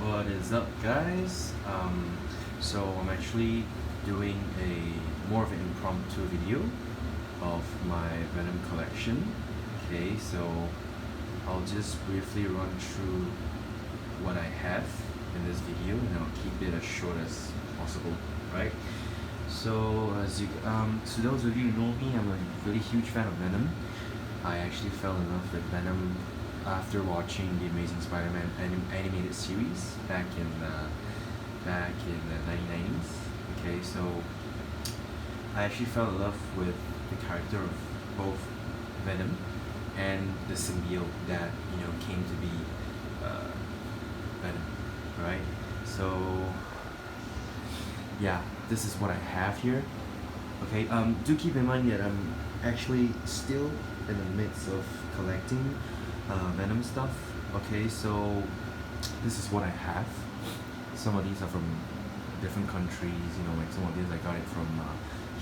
What is up, guys? So I'm actually doing a more of an impromptu video of my Venom collection. Okay, so I'll just briefly run through what I have in this video, and I'll keep it as short as possible, right? So so those of you who know me, I'm a really huge fan of Venom. I actually fell in love with Venom after watching the Amazing Spider-Man animated series back in the 1990s. Okay, so I actually fell in love with the character of both Venom and the symbiote that came to be Venom, right? So yeah, this is what I have here. Okay, do keep in mind that I'm actually still in the midst of collecting Venom stuff. Okay, so this is what I have. Some of these are from different countries, like some of these I got it from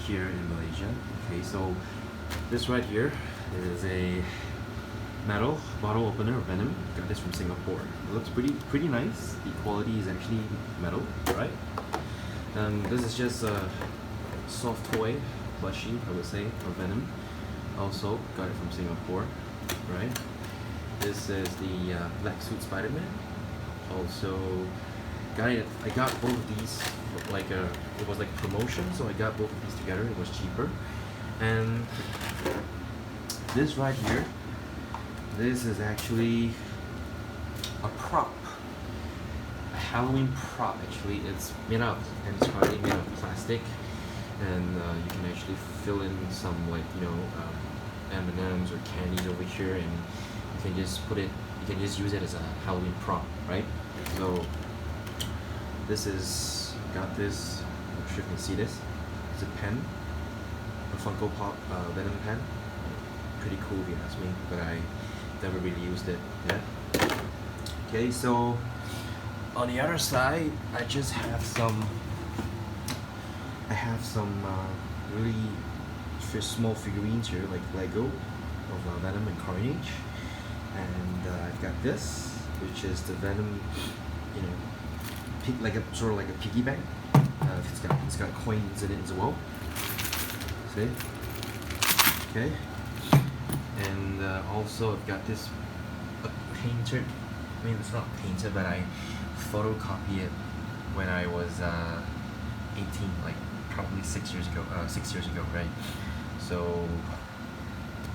here in Malaysia. Okay, so this right here is a metal bottle opener of Venom. Got this from Singapore. It looks pretty nice. The quality is actually metal, right? This is just a soft toy plushie, I would say, of Venom. Also got it from Singapore, right? This is the Black Suit Spider-Man. Also got it. I got both of these it was like a promotion, so I got both of these together. It was cheaper. And this right here, this is actually a prop, a Halloween prop. Actually, it's made out and it's partly made of plastic, and you can actually fill in some M&Ms or candies over here, and you can just you can just use it as a Halloween prop, right? So got this, I'm sure you can see this. It's a pen, a Funko Pop Venom pen. Pretty cool if you ask me, but I never really used it yet. Okay, so on the other side, I have some really small figurines here, like Lego of Venom and Carnage, and I've got this, which is the Venom, sort of like a piggy bank. It's got coins in it as well. See? Okay. And also I've got this painted. I mean, it's not painted, but I photocopied it when I was 18, like probably 6 years ago. 6 years ago, right? So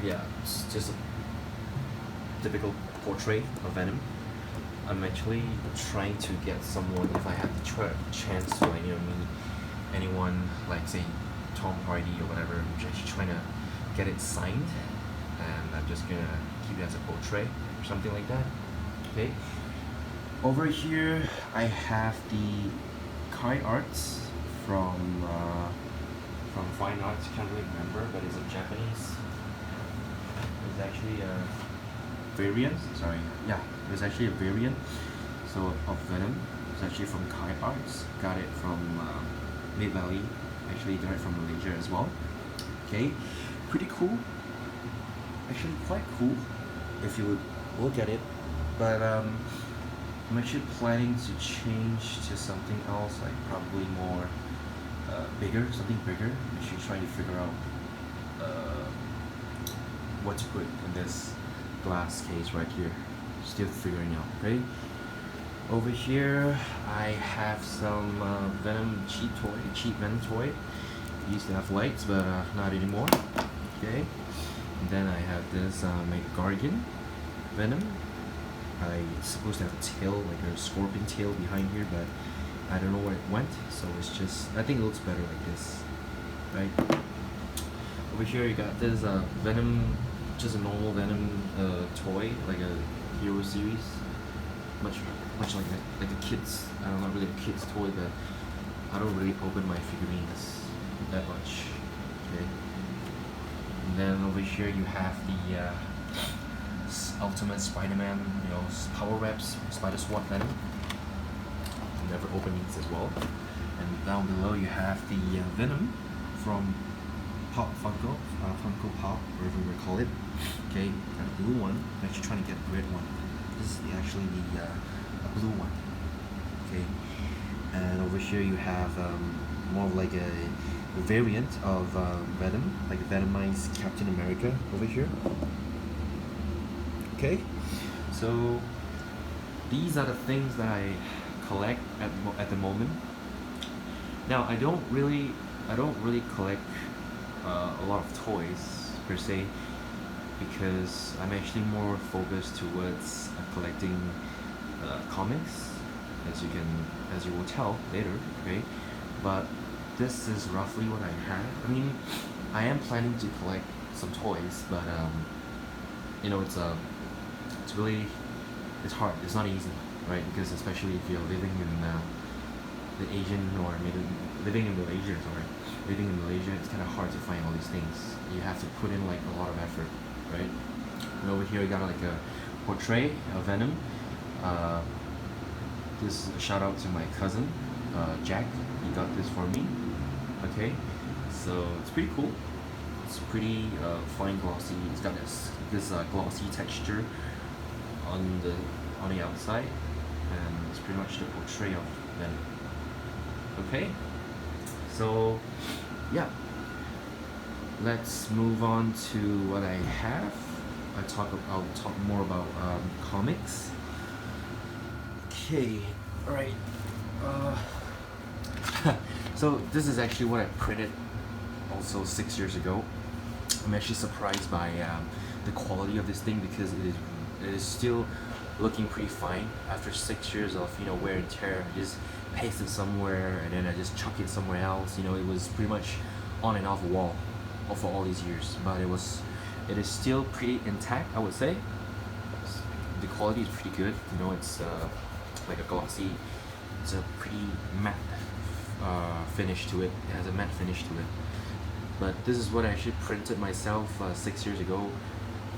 yeah, it's just a typical portrait of Venom. I'm actually trying to get someone, if I have the chance to meet anyone, like say Tom Hardy or whatever. I'm actually trying to get it signed, and I'm just gonna keep it as a portrait or something like that. Okay. Over here I have the Kai arts from Fine Arts. Can't really remember, but it's a Japanese. It's actually a variant. Sorry, yeah, it was actually a variant. So of Venom. It's actually from Kai Arts. Got it from Mid Valley. Actually got it from Malaysia as well. Okay, pretty cool. Actually quite cool if you would look at it. But I'm actually planning to change to something else, like probably more something bigger. I'm actually trying to figure out what to put in this glass case right here. Still figuring out, okay? Over here I have some Venom cheap Venom toy. Used to have lights, but not anymore. Okay. And then I have this Gargan Venom. It's supposed to have a tail, like a scorpion tail behind here, but I don't know where it went, so it's just, I think it looks better like this, right? Over here you got this Venom, just a normal Venom toy, like a hero series, much like a kid's, I don't know, not really a kid's toy, but I don't really open my figurines that much. Okay. And then over here you have the Ultimate Spider-Man, Power Reps, Spider SWAT Venom. Never opened these as well. And down below you have the Venom from Funko Pop, whatever you call it. Okay, got a blue one. I'm actually trying to get a red one. This is actually the blue one. Okay, and over here you have more of like a variant of Venom, like Venomized Captain America over here. Okay, so these are the things that I collect at the moment. Now I don't really collect a lot of toys per se, because I'm actually more focused towards collecting comics, as you will tell later. Okay, but this is roughly what I have. I mean, I am planning to collect some toys, but it's really it's hard. It's not easy, right? Because especially if you're living in the Asian or maybe living in Malaysia, sorry, living in Malaysia, it's kind of hard to find all these things. You have to put in like a lot of effort, right? And over here, we got like a portrait of Venom. Uh, this is a shout out to my cousin, Jack. He got this for me. Okay, so it's pretty cool. It's pretty fine glossy. It's got this glossy texture on the outside, and it's pretty much the portrait of Venom. Okay, so yeah, let's move on to what I have. I'll talk more about comics. Okay, all right. So this is actually what I printed also 6 years ago. I'm actually surprised by the quality of this thing, because it is still looking pretty fine after 6 years of wear and tear. I just paste it somewhere and then I just chuck it somewhere else. It was pretty much on and off a wall for all these years, but it is still pretty intact, I would say. The quality is pretty good. It's like a glossy. It's a pretty matte finish to it. It has a matte finish to it. But this is what I actually printed myself 6 years ago,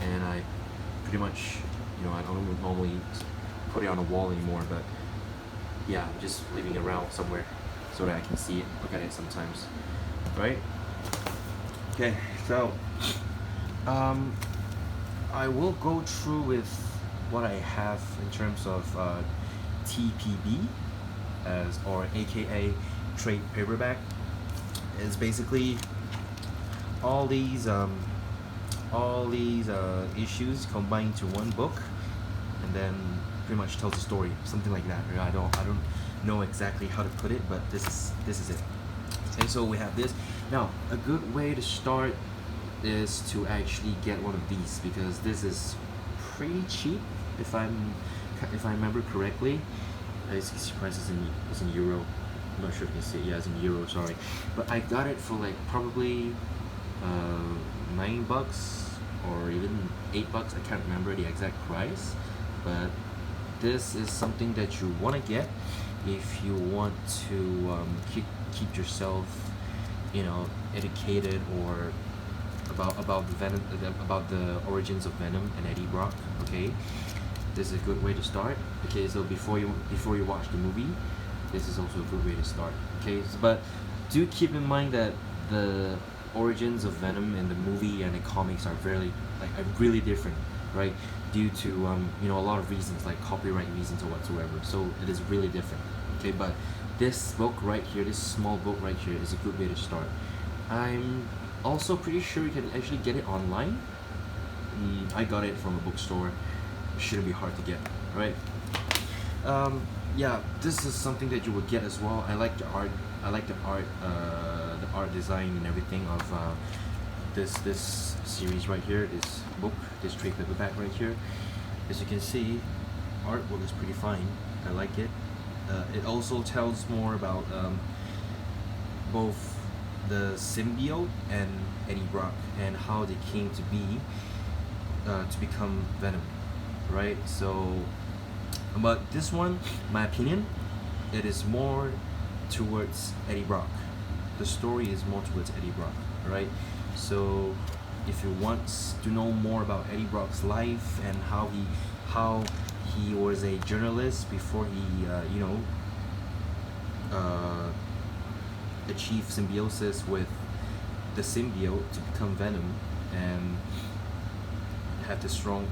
and I pretty much, I don't normally put it on a wall anymore, but yeah, I'm just leaving it around somewhere so that I can see it, look at it sometimes, right? Okay, so I will go through with what I have in terms of TPB, or AKA trade paperback. It's basically all these issues combined to one book, and then pretty much tells a story, something like that. I don't know exactly how to put it, but this is it. And so we have this. Now, a good way to start is to actually get one of these, because this is pretty cheap, if I remember correctly. Its price is in euro. I'm not sure if you can see it. Yeah, it's in euro. Sorry, but I got it for like probably $9 or even $8. I can't remember the exact price, but this is something that you want to get if you want to keep yourself, educated, or about the Venom, about the origins of Venom and Eddie Brock. Okay, this is a good way to start. Okay, so before you watch the movie, this is also a good way to start. Okay, but do keep in mind that the origins of Venom in the movie and the comics are really different, right? Due to a lot of reasons, like copyright reasons or whatsoever. So it is really different. Okay, but this book right here, this small book right here, is a good way to start. I'm also pretty sure you can actually get it online. I got it from a bookstore. It shouldn't be hard to get, right? Yeah, this is something that you would get as well. I like the art. I like the art design and everything of this series right here. This book, this trade paperback right here. As you can see, artwork is pretty fine. I like it. It also tells more about both the symbiote and Eddie Brock, and how they came to be to become Venom, right? So, but this one, my opinion, it is more towards Eddie Brock. The story is more towards Eddie Brock, right? So if you want to know more about Eddie Brock's life and how he was a journalist before he achieved symbiosis with the symbiote to become Venom, and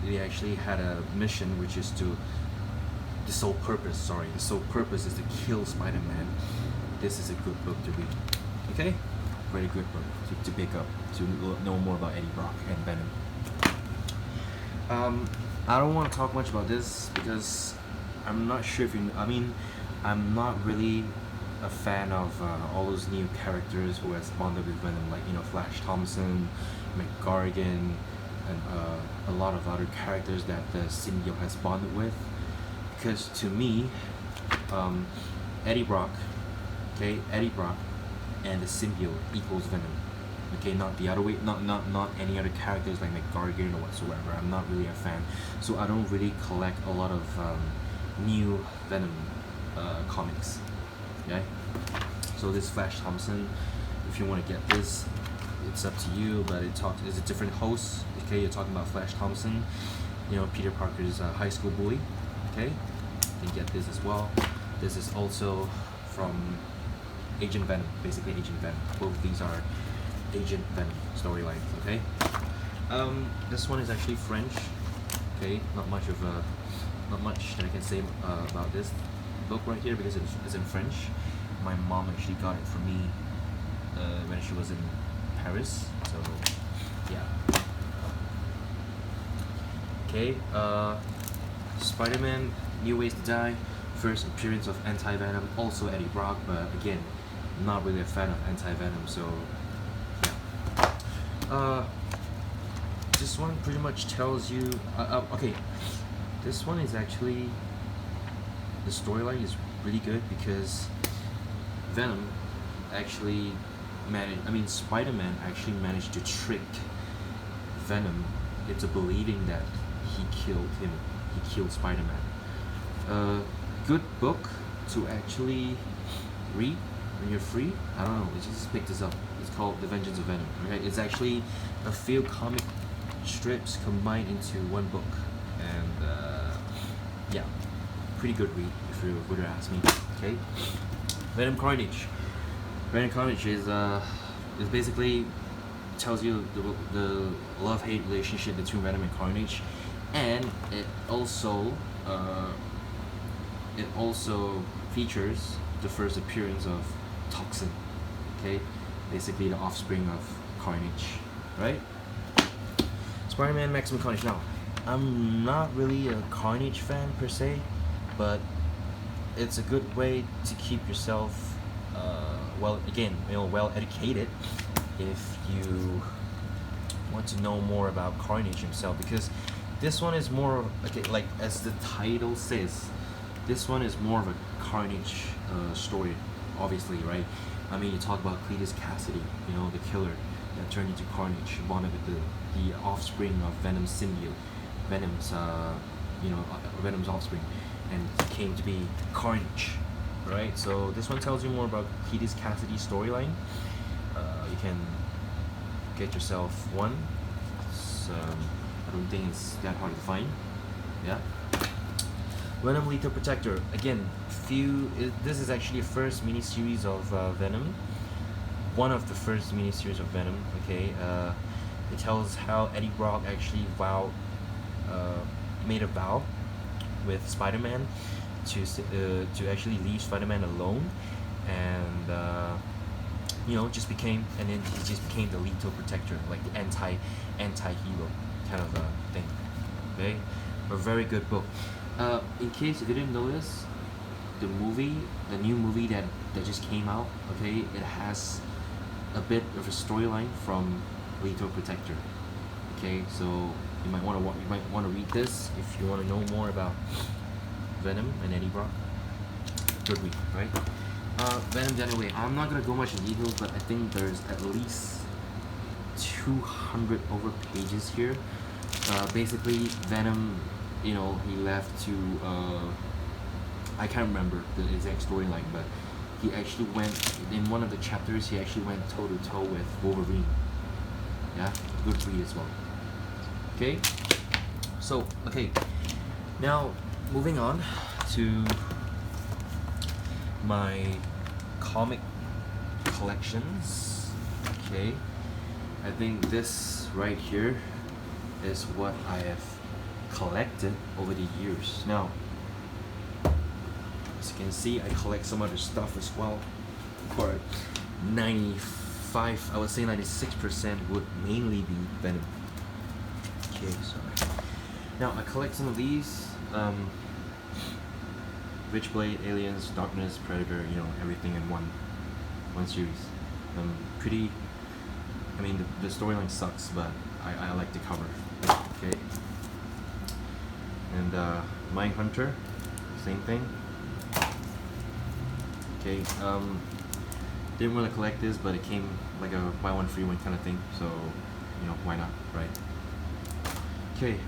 they actually had a mission, which is to the sole purpose. Sorry, the sole purpose is to kill Spider-Man. This is a good book to read. Okay, very good book to pick up to know more about Eddie Brock and Venom. I don't want to talk much about this because I'm not sure if you. I mean, I'm not really a fan of all those new characters who has bonded with Venom, like Flash Thompson, McGargan, and a lot of other characters that the symbiote has bonded with. Because to me, Eddie Brock, Eddie Brock, and the symbiote equals Venom. Okay, not the other way, not any other characters like McGargan or whatsoever. I'm not really a fan, so I don't really collect a lot of new Venom comics. Okay, so this Flash Thompson, if you want to get this, it's up to you. But it's a different host. Okay, you're talking about Flash Thompson, Peter Parker's high school bully. Okay, you can get this as well. This is also from Agent Venom, basically Agent Venom. Both these are Agent Venom storylines. Okay, this one is actually French. Okay, not much that I can say about this book right here because it's in French. My mom actually got it for me when she was in Paris. So yeah. Okay, Spider-Man: New Ways to Die, first appearance of Anti-Venom, also Eddie Brock, but again, not really a fan of Anti-Venom, so yeah. This one pretty much tells you. Okay, this one is actually, the storyline is really good because Venom actually Spider-Man actually managed to trick Venom into believing that he killed Spider-Man. Good book to actually read when you're free. I don't know, just pick this up. It's called The Vengeance of Venom. Okay, it's actually a few comic strips combined into one book, and yeah, pretty good read if you were to ask me. Okay, Venom Carnage. Venom Carnage is basically tells you the love-hate relationship between Venom and Carnage, and it also features the first appearance of Toxin. Okay, basically the offspring of Carnage, right? Spider-Man Maximum Carnage. Now, I'm not really a Carnage fan per se, but it's a good way to keep yourself well educated if you want to know more about Carnage himself, because this one is more of, okay, like as the title says, this one is more of a Carnage story, obviously, right? I mean, you talk about Cletus Cassidy, the killer that turned into Carnage, bonded with the offspring of Venom's symbiote, Venom's offspring, and came to be Carnage, right? So this one tells you more about Cletus Cassidy's storyline. You can get yourself one. I don't think it's that hard to find. Yeah. Venom Lethal Protector. Again, this is actually the first miniseries of Venom. One of the first miniseries of Venom. Okay. It tells how Eddie Brock actually made a vow with Spider-Man to actually leave Spider-Man alone, and then he just became the Lethal Protector, like the anti-hero kind of thing. Okay, a very good book. In case you didn't notice, the new movie that just came out, okay, it has a bit of a storyline from Lethal Protector. Okay, so you might want to read this if you want to know more about Venom and Eddie Brock. Good read, right? Venom Anyway. I'm not gonna go much in details, but I think there's at least 200 over pages here. Basically, Venom, he left to I can't remember the exact storyline, but he actually went in one of the chapters. He actually went toe to toe with Wolverine. Yeah, good read as well. Okay, so now moving on to my comic collections. Okay, I think this right here is what I have collected over the years. Now, as you can see, I collect some other stuff as well. For 95, I would say 96% would mainly be Venom. Okay, sorry. Now I collect some of these. Witchblade, Aliens, Darkness, Predator, you know, everything in one series. Pretty. I mean, the storyline sucks, but I like the cover. Okay. And Mindhunter, same thing. Okay. Didn't want to collect this, but it came like a buy one free one kind of thing. So, you know, why not, right? Okay.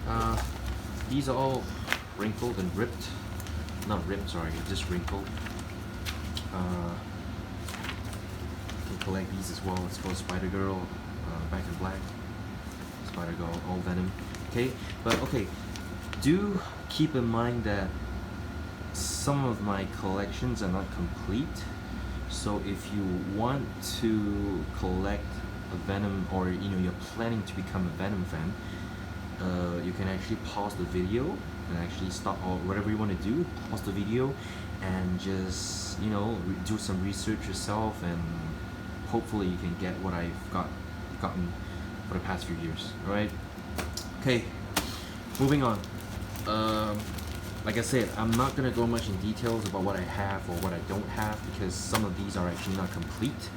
These are all wrinkled and ripped. Not ripped, sorry, just wrinkled. Can collect these as well. It's called Spider Girl, Back in Black, Spider Girl, all Venom. Okay, but okay, do keep in mind that some of my collections are not complete. So if you want to collect a Venom, or you know you're planning to become a Venom fan, you can actually pause the video and actually stop, or whatever you want to do, pause the video and just, you know, do some research yourself, and hopefully you can get what I've gotten for the past few years. Alright, okay, moving on. Like I said, I'm not gonna go much in details about what I have or what I don't have, because some of these are actually not complete,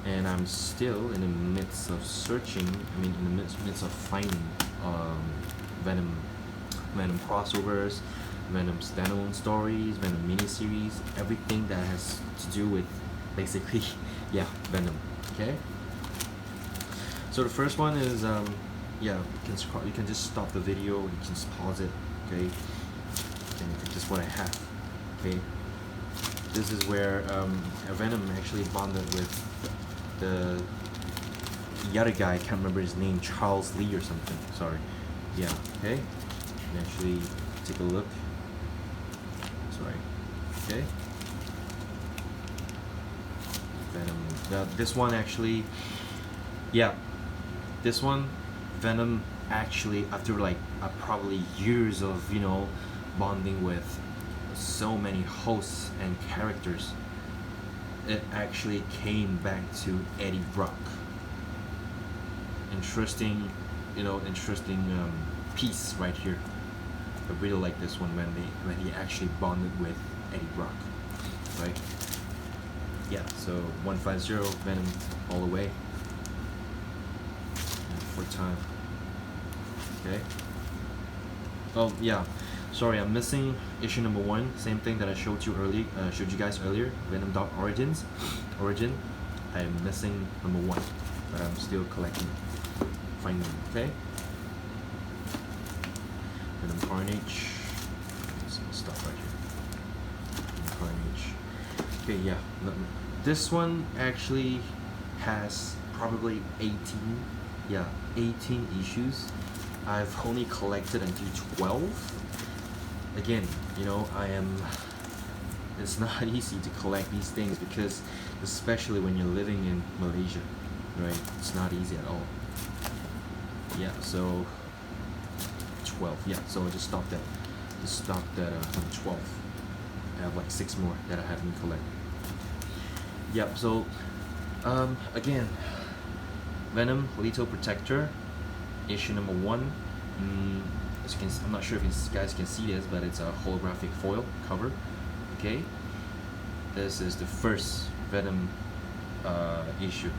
and I'm still in the midst of searching. I mean, in the midst of finding Venom crossovers, Venom standalone stories, Venom miniseries, everything that has to do with basically, yeah, Venom. Okay. So the first one is yeah, you can just stop the video, you can just pause it. Okay, and just what I have. Okay, this is where Venom actually bonded with the other guy. I can't remember his name, Charles Lee or something. Sorry. Yeah. Okay. You can actually take a look. Sorry. Okay. Venom. This one actually. Yeah. This one, Venom actually, after like probably years of, you know, bonding with so many hosts and characters, it actually came back to Eddie Brock. Interesting, you know, piece right here. I really like this one when he actually bonded with Eddie Brock, right? Yeah, so 150 Venom all the way. And for time. Okay. Oh yeah, sorry, I'm missing issue number 1. Same thing that I showed you guys earlier. Venom Dark Origin. I'm missing number 1, but I'm still collecting, finding them. Okay. Venom Carnage. Some stuff right here. Venom Carnage. Okay, yeah. This one actually has probably 18 issues. I've only collected until 12. Again, you know, it's not easy to collect these things, because especially when you're living in Malaysia, right? It's not easy at all. Yeah, so 12. Yeah, so I just stopped at number 12. I have like 6 more that I haven't collected. Yep, so again, Venom Lethal Protector, issue number 1. As you can, I'm not sure if you guys can see this, but it's a holographic foil cover. Okay, this is the first Venom issue,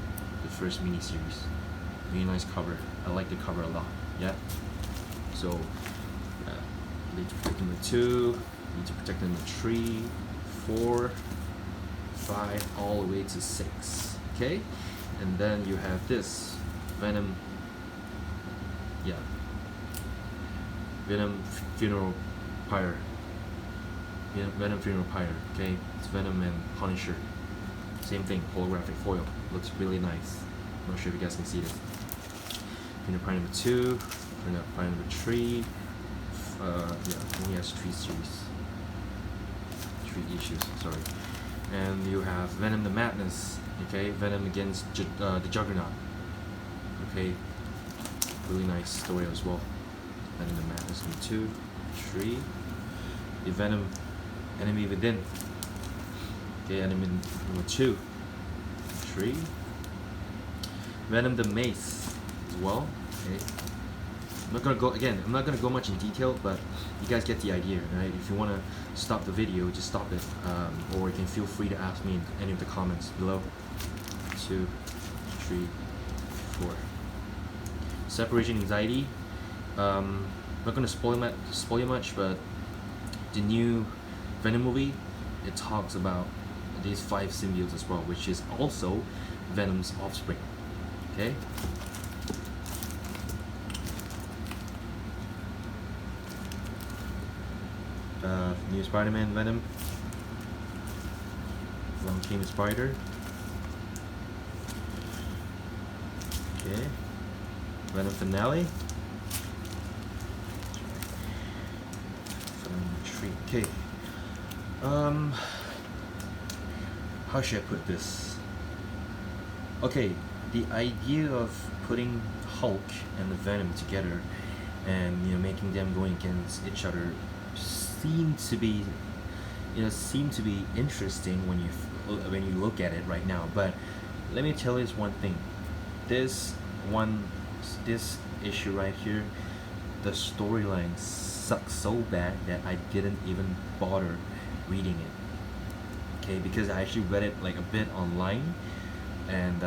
the first miniseries. Really nice cover. I like the cover a lot. Yeah. So, Lethal Protector number 2, Lethal Protector number 3, 4, 5, all the way to 6. Okay, and then you have this Venom. Yeah. Venom Funeral Pyre. Venom Funeral Pyre. Okay, it's Venom and Punisher. Same thing, holographic foil. Looks really nice. I'm not sure if you guys can see this. Funeral Pyre number 2. Funeral Pyre number 3. Yeah, only has 3 series. 3 issues, sorry. And you have Venom the Madness. Okay, Venom against the Juggernaut. Okay, really nice story as well. Venom the Madness number 2, 3. The Venom Enemy Within. Okay, enemy number 2. 3. Venom the Mace as well. Okay. I'm not gonna go much in detail, but you guys get the idea, right? If you wanna stop the video, just stop it, or you can feel free to ask me in any of the comments below. 2, 3, 4. Separation anxiety. I'm not gonna spoil you much, but the new Venom movie, it talks about these 5 symbiotes as well, which is also Venom's offspring. Okay. New Spider-Man Venom. Long King Spider. Okay. Venom Finale. Venom Retreat. Okay. How should I put this? Okay, the idea of putting Hulk and the Venom together and making them going against each other seem to be interesting when you look at it right now. But let me tell you one thing. This issue right here, the storyline sucks so bad that I didn't even bother reading it. Okay, because I actually read it like a bit online, and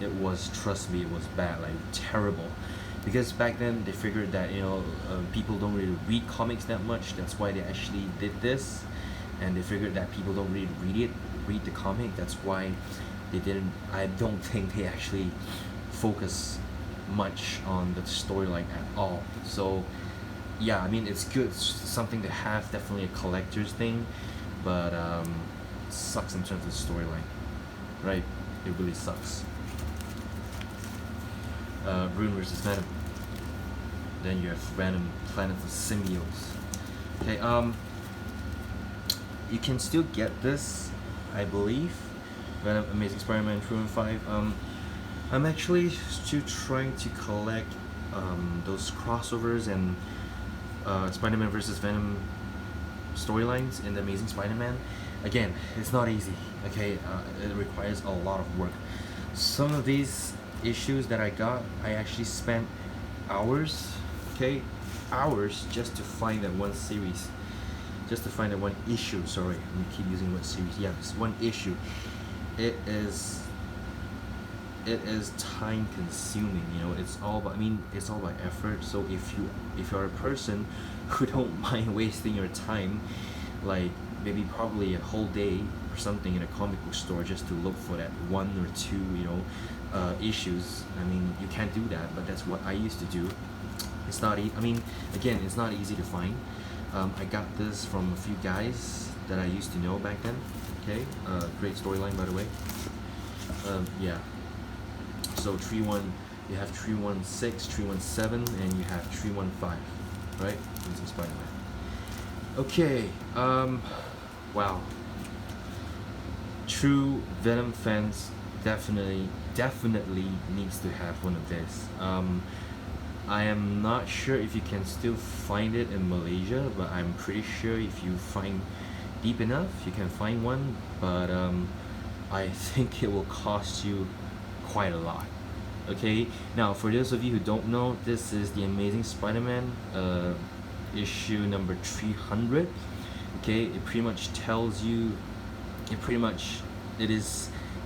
it was, trust me, it was bad, like terrible. Because back then they figured that people don't really read comics that much. That's why they actually did this, and they figured that people don't really read the comic. That's why they didn't. I don't think they actually focus much on the storyline at all. So yeah, I mean, it's good. It's something to have, definitely a collector's thing, but it sucks in terms of the storyline, right? It really sucks. Rune versus Venom. Then you have Venom, Planet of Symbiotes. Okay, you can still get this, I believe. Venom, Amazing Spider-Man 2 and 5. I'm actually still trying to collect those crossovers and Spider-Man versus Venom storylines in the Amazing Spider-Man. Again, it's not easy. Okay, it requires a lot of work. Some of these issues that I got, I actually spent hours, hours just to find that one series, just to find that one issue. Sorry, I'm keep using what series. Yeah, it's one issue. It is time consuming. It's all about, it's all about effort. So if you're a person who don't mind wasting your time, like maybe probably a whole day or something in a comic book store just to look for that 1 or 2 issues, you can't do that, but that's what I used to do. It's not again, it's not easy to find. I got this from a few guys that I used to know back then. Okay, great storyline, by the way. Yeah, so 3-1, you have 316, 317, and you have 315, right? This is Spider-Man. Okay, wow. True Venom fans definitely needs to have one of this. I am not sure if you can still find it in Malaysia, but I'm pretty sure if you find deep enough, you can find one. But I think it will cost you quite a lot. Okay, now for those of you who don't know, this is the Amazing Spider-Man issue number 300. Okay, it pretty much tells you, it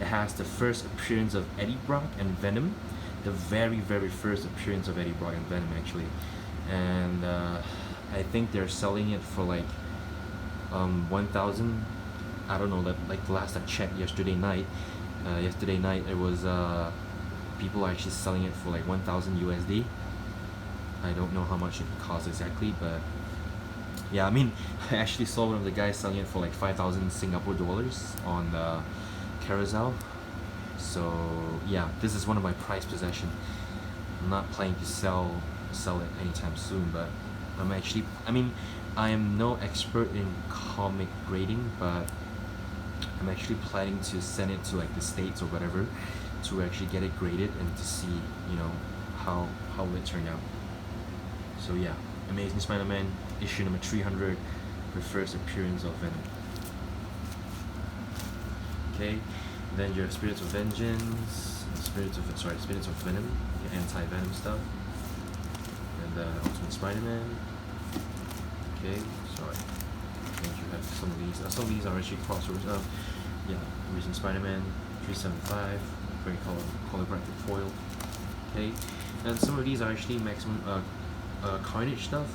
has the first appearance of Eddie Brock and Venom, the very first appearance of Eddie Brock and Venom actually, and I think they're selling it for like 1,000. I don't know, like the last I checked yesterday night, it was people are actually selling it for like 1,000 USD. I don't know how much it costs exactly, but yeah, I actually saw one of the guys selling it for like 5,000 Singapore dollars on Carousel. So yeah, this is one of my prized possessions. I'm not planning to sell it anytime soon, but I am no expert in comic grading, but I'm actually planning to send it to like the States or whatever to actually get it graded and to see how it turned out. So yeah, Amazing Spider-Man issue number 300. the first appearance of Venom. Okay, then you have Spirits of Vengeance, Spirits of Venom, the anti-Venom stuff, and Ultimate Spider-Man. Okay, sorry. And you have some of these. Some of these are actually crossovers. Yeah, Recent Spider-Man 375, very holographic foil. Okay, and some of these are actually maximum Carnage stuff.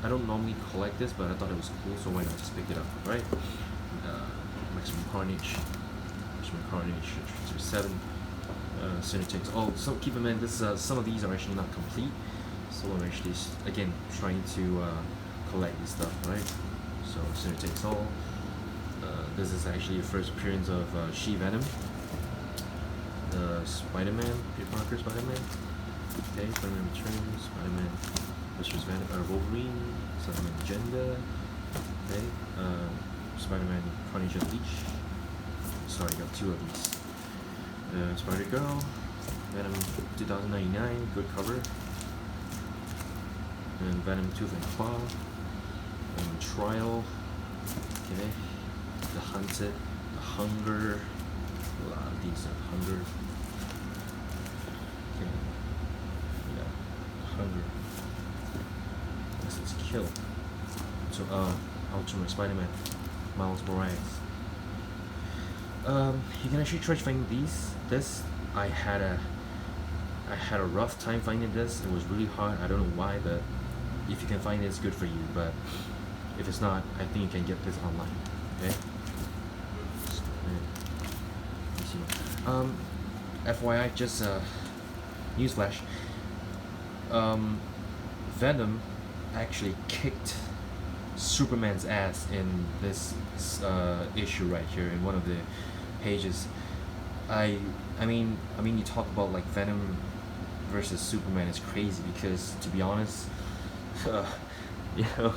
I don't normally collect this, but I thought it was cool, so why not just pick it up, right? Maximum Carnage, 7, Synetics. Oh, so keep in mind, this some of these are actually not complete, so I'm actually again trying to collect this stuff, right? So Synetics all. This is actually the first appearance of She-Venom, Spider-Man, Peter Parker Spider-Man. Okay, Spider-Man Returns, Spider-Man vs. Wolverine, Spider-Man Agenda. Okay, Spider-Man Carnage Unleashed. Sorry, got two of these. Spider-Girl, Venom 2099, good cover. And Venom Tooth and Claw. And Trial. Okay. The Hunted, the Hunger. A lot of these are Hunger. Okay. Yeah. Hunger. This is Kill. So Ultimate Spider-Man, Miles Morales. You can actually try finding these. This I had a rough time finding this. It was really hard. I don't know why, but if you can find it, it's good for you. But if it's not, I think you can get this online. Okay. FYI, just newsflash. Venom actually kicked Superman's ass in this issue right here in one of the pages. I mean you talk about like Venom versus Superman is crazy, because to be honest, you know,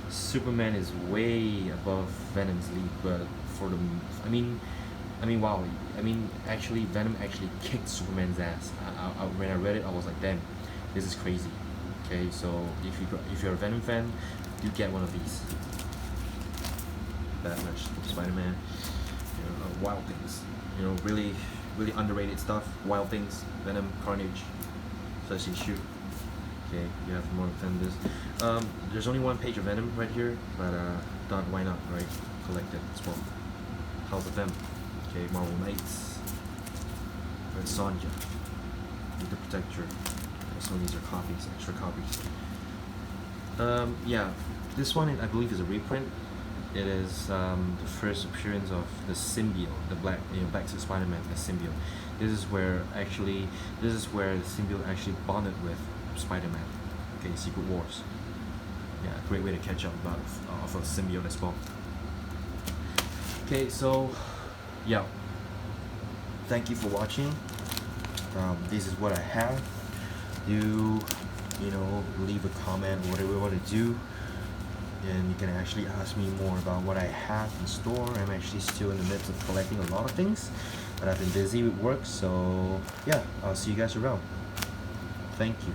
Superman is way above Venom's league, but for the wow, actually Venom actually kicked Superman's ass. When I read it, I was like, damn, this is crazy. Okay, so if you're a Venom fan, do get one of these. Batman, Spider-Man, Wild Things, really underrated stuff. Wild Things, Venom, Carnage, first issue. Okay, you have more than this. There's only one page of Venom right here, but thought why not, right? Collect it as well. House of M. Okay, Marvel Knights, Red Sonja, the Protector. Some of these are copies, extra copies. Yeah, this one I believe is a reprint. It is the first appearance of the symbiote, the Black Suit Spider-Man, the symbiote. This is where the symbiote actually bonded with Spider-Man. Okay, Secret Wars. Yeah, great way to catch up about of a symbiote as well. Okay, so yeah, thank you for watching. This is what I have. Do leave a comment or whatever you want to do, and you can actually ask me more about what I have in store. I'm actually still in the midst of collecting a lot of things, but I've been busy with work, so yeah, I'll see you guys around. Thank you.